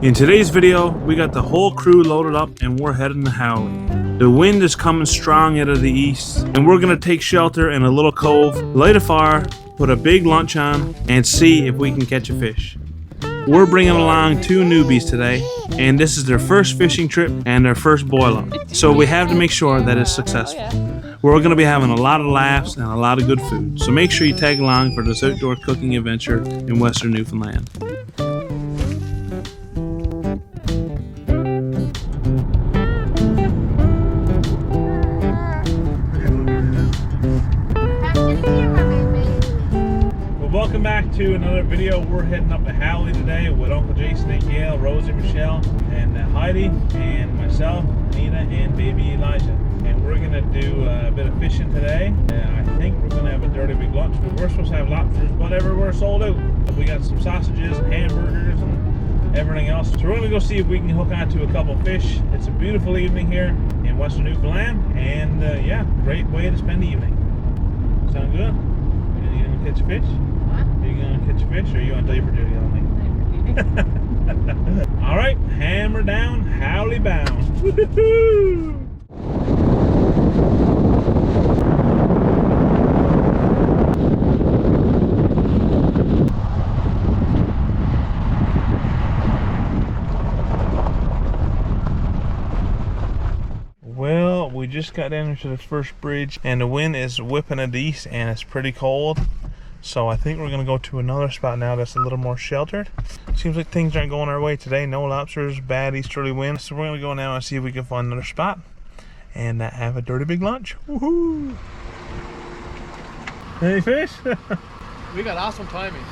In today's video, we got the whole crew loaded up and we're heading to Howley. The wind is coming strong out of the east and we're gonna take shelter in a little cove, light a fire, put a big lunch on, and see if we can catch a fish. We're bringing along two newbies today, and this is their first fishing trip and their first boil-up. So we have to make sure that it's successful. We're going to be having a lot of laughs and a lot of good food. So make sure you tag along for this outdoor cooking adventure in Western Newfoundland. Welcome back to another video. We're heading up to Howley today with Uncle Jason and Gail, Rosie, Michelle, and Heidi, and myself, Anita, and baby Elijah. And we're gonna do a bit of fishing today. I think we're gonna have a dirty big lunch. We were supposed to have lobsters, but everywhere sold out. We got some sausages and hamburgers and everything else. So we're gonna go see if we can hook onto a couple fish. It's a beautiful evening here in Western Newfoundland, and yeah, great way to spend the evening. Sound good? You gonna catch a fish? Are you gonna catch a fish or are you on diaper duty only? Alright, hammer down, Howley bound. Woo-hoo-hoo! Well, we just got down to the first bridge and the wind is whipping at the east and it's pretty cold. So I think we're gonna go to another spot now that's a little more sheltered. Seems like things aren't going our way today. No lobsters, bad easterly wind. So we're gonna go now and see if we can find another spot and have a dirty big lunch. Woohoo! Any fish? We got awesome timing.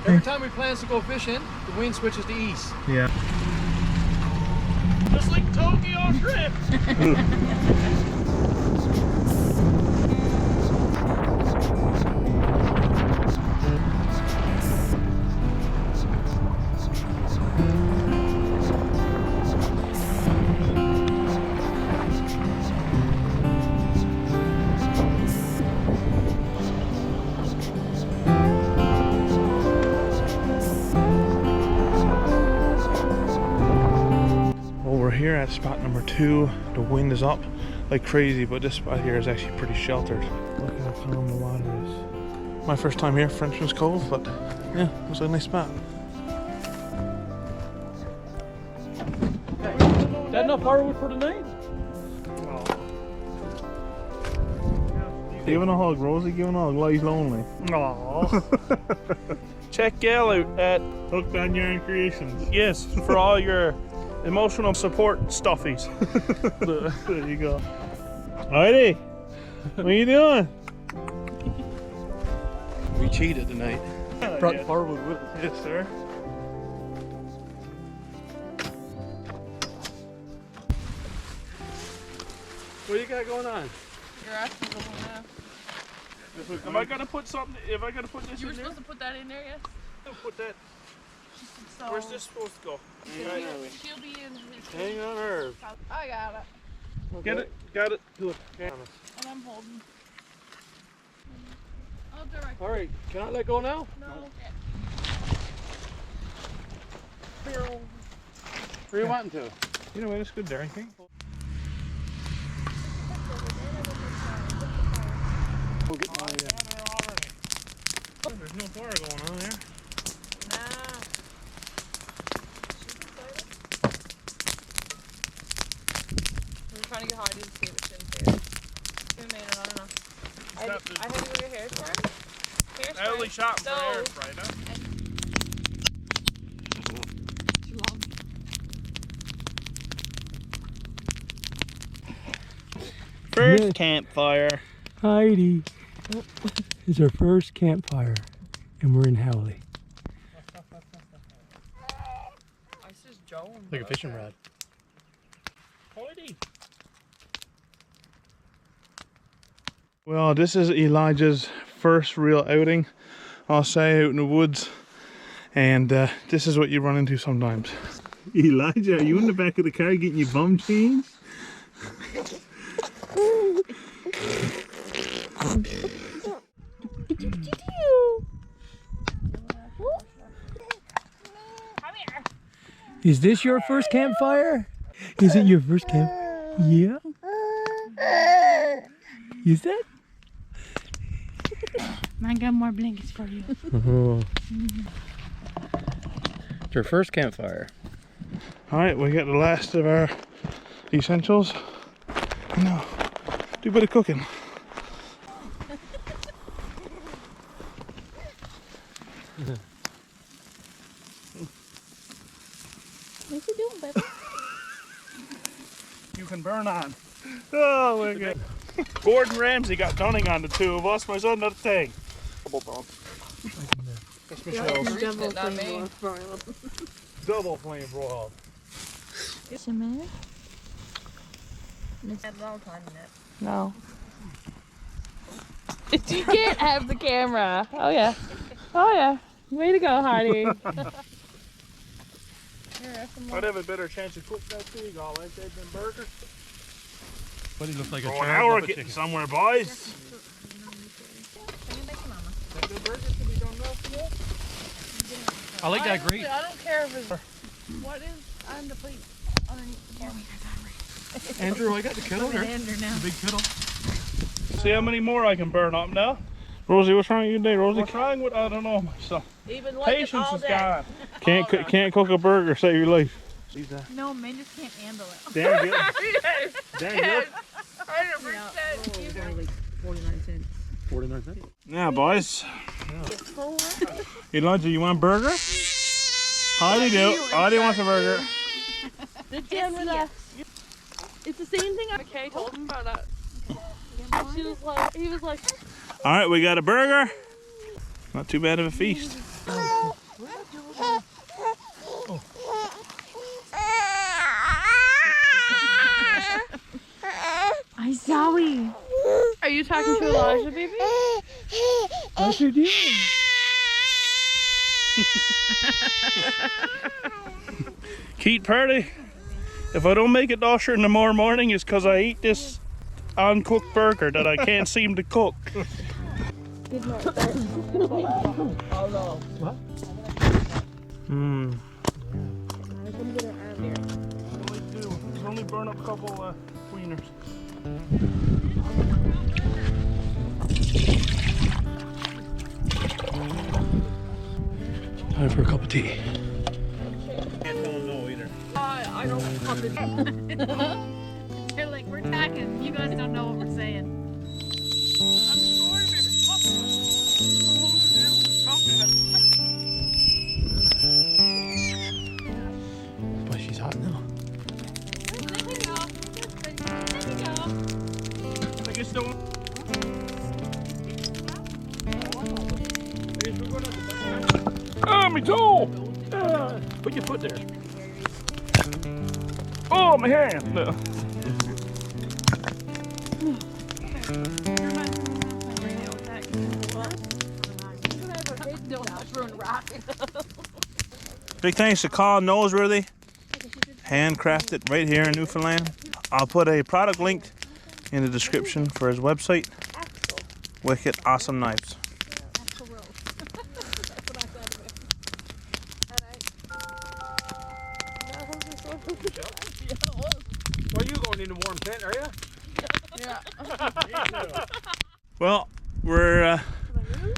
Every time we plan to go fishing, the wind switches to east. Yeah. Just like Tokyo Drift. Here at spot number 2, the wind is up like crazy, but this spot here is actually pretty sheltered. Look how calm the water is. My first time here, Frenchman's Cove, but yeah, it was a nice spot. Is that enough firewood for tonight? Giving a hug, Rosie, giving a hug, Lies Lonely. Aww. Check Gail out at Hooked on Yarn Creations. yes for all your emotional support stuffies. There you go. Heidi, what are you doing? We cheated tonight. Brought the firewood with us. Yes, sir. What do you got going on? You're asking for one now. Am I gonna put something? If I gotta put this You were in there? supposed to put that in there, yes? I'll put that. So Where's this supposed to go? she'll be in his Hang on her. I got it. Get it. Got it. Good. And I'm holding. I'll do it right. All right. Can I let go now? No. Where are you wanting to? You know what, it's good there, I think. We'll get my, There's no fire going on there. Nah. I'm trying to get Heidi to see what she's here. Who made it? I don't know. I had to go get hairspray. I only shot for So- hairspray, no? Too long. First campfire. Heidi. It's our first campfire, and we're in Howley. This is Joan. Like a fishing rod. Heidi. Well, this is Elijah's first real outing, I'll say, out in the woods. And this is what you run into sometimes. Elijah, are you in the back of the car getting your bum changed? Is this your first campfire? Is it your first camp? Yeah. Is that? I got more blankets for you. It's your first campfire. All right, we got the last of our essentials. Now, do a bit of cooking. What you doing, baby? You can burn on. Oh my God. Gordon Ramsay got dunning on the two of us. My son, not a thing. That's Michelle's. Double flame broiled. No. You can't have the camera. Oh yeah. Oh yeah. Way to go, Heidi. I'd have a better chance of cooking that seagull like that than burger. But he looks like a Oh, now we're getting somewhere, boys. I like that grate. I don't care if it's... What is on the plate underneath the camera? Andrew, I got the kettle there. Andrew now. Big kettle. See how many more I can burn up now. Rosie, what's wrong with you today, Rosie? What's wrong with, I don't know, myself. Even like Patience is gone. Can't cook a burger, save your life. No, men just can't handle it. Damn good. Damn good. 100%. 49 cents. 49 cents. Now, boys. Elijah, you want a burger? Heidi do. Heidi wants a burger. It's the same thing McKay told him about it. He was like, All right, we got a burger. Not too bad of a feast. Hi, Zowie. Are you talking to Elijah, baby? Yes, you did. Keith Purdy, if I don't make it Dosher in the morning, it's because I eat this uncooked burger that I can't seem to cook. What? Only burn up a couple wieners. Time for a cup of tea. Can't tell them no either. I don't fucking. They're like, we're talking. You guys don't know what we're saying. I'm sorry, baby. But she's hot now. I guess don't. Oh, my toe! Put your foot there. Oh, my hand! No. Big thanks to Carl Noseworthy, handcrafted right here in Newfoundland. I'll put a product link in the description for his website. Wicked awesome knives. Well, you going in the warm tent, are you? Yeah. Well, we're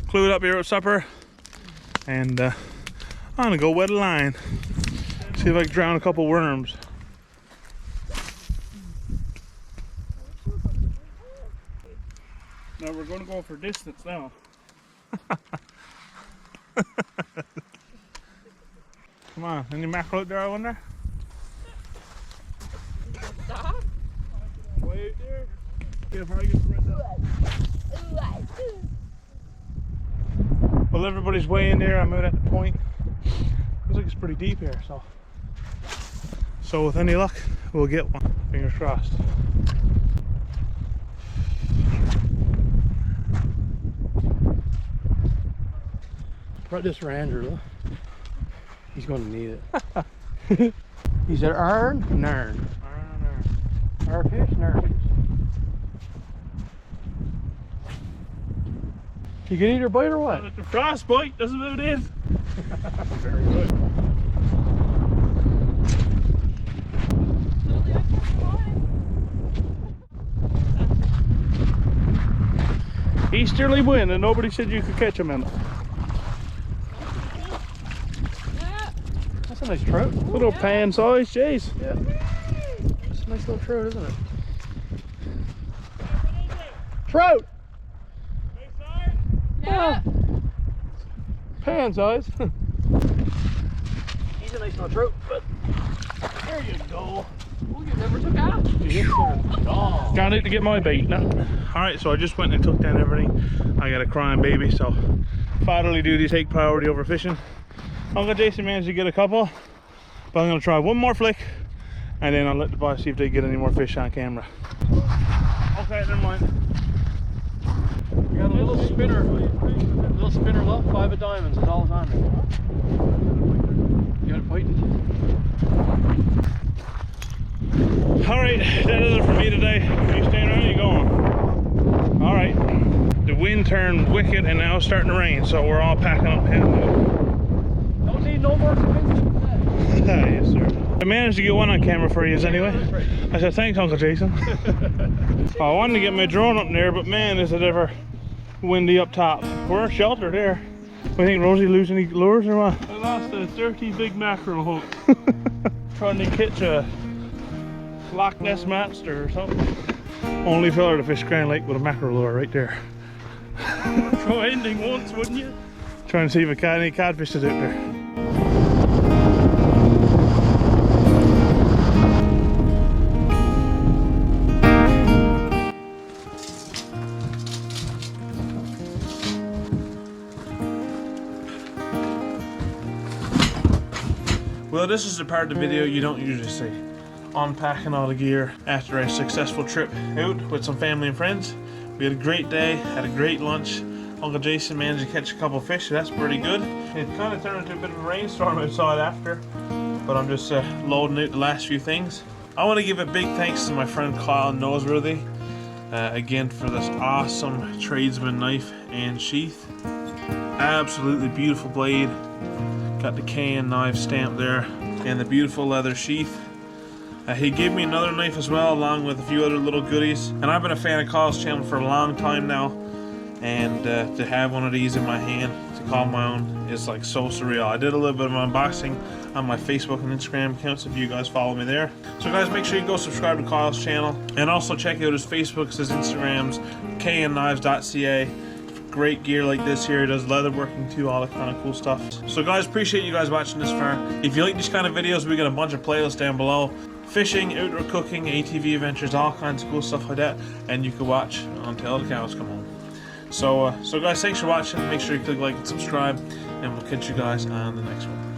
clued up here at supper, and I'm gonna go wet a line. See if I can drown a couple worms. Now we're gonna go for distance now. Come on, any mackerel out there, I wonder? Stop. Way out there. See if I get the red up. Well, everybody's way in there. I'm out at the point. Looks like it's pretty deep here, so with any luck, we'll get one. Fingers crossed. Brought this for Andrew, though. He's going to need it. He said, "Arn, narn. Our fish, narn fish." You can eat her bite or what? The frostbite, that's what it is. Very good. Easterly wind, and nobody said you could catch them in it. Yeah. That's a nice trout. Little pan size, jeez. Yeah. That's a nice little trout, isn't it? Trout! Yeah. Pan size. He's a nice little trout, but there you go. Oh, you never took out. Yes, sir. Oh. I need to get my bait now. Alright, so I just went and took down everything. I got a crying baby, so fatherly duties take priority over fishing. Uncle Jason managed to get a couple, but I'm going to try one more flick, and then I'll let the boys see if they get any more fish on camera. Okay, never mind. We got a little spinner. Little spinner left, 5 of diamonds. It's all it's on there. You got it biting. Alright, that is it for me today. Are you staying around or are you going? Alright. The wind turned wicked and now it's starting to rain, so we're all packing up heading out. Don't need no more swings. Yes, sir. I managed to get one on camera for you anyway. I said, thanks, Uncle Jason. I wanted to get my drone up there, but man, is it ever windy up top. We're sheltered there. We think Rosie lose any lures or what? I lost a dirty big mackerel hook. Trying to catch a Loch Ness monster or something. Only fella to fish Grand Lake with a mackerel lure right there. Try ending once, wouldn't you? Trying to see if I got any codfish is out there. Well, this is the part of the video you don't usually see. Unpacking all the gear after a successful trip out with some family and friends. We had a great day, had a great lunch. Uncle Jason managed to catch a couple of fish, so that's pretty good. It kind of turned into a bit of a rainstorm outside after, but I'm just loading out the last few things. I want to give a big thanks to my friend Kyle Noseworthy again for this awesome tradesman knife and sheath. Absolutely beautiful blade. Got the K&N knife stamp there and the beautiful leather sheath. He gave me another knife as well, along with a few other little goodies. And I've been a fan of Kyle's channel for a long time now, and to have one of these in my hand to call my own is like so surreal. I did a little bit of unboxing on my Facebook and Instagram accounts if you guys follow me there. So guys, make sure you go subscribe to Kyle's channel, and also check out his Facebooks, his Instagrams, knknives.ca. Great gear like this here. He does leather working too, all that kind of cool stuff. So guys, appreciate you guys watching this far. If you like these kind of videos, we got a bunch of playlists down below. Fishing, outdoor cooking, ATV adventures, all kinds of cool stuff like that, and you can watch until the cows come home. So guys, thanks for watching. Make sure you click like and subscribe, and we'll catch you guys on the next one.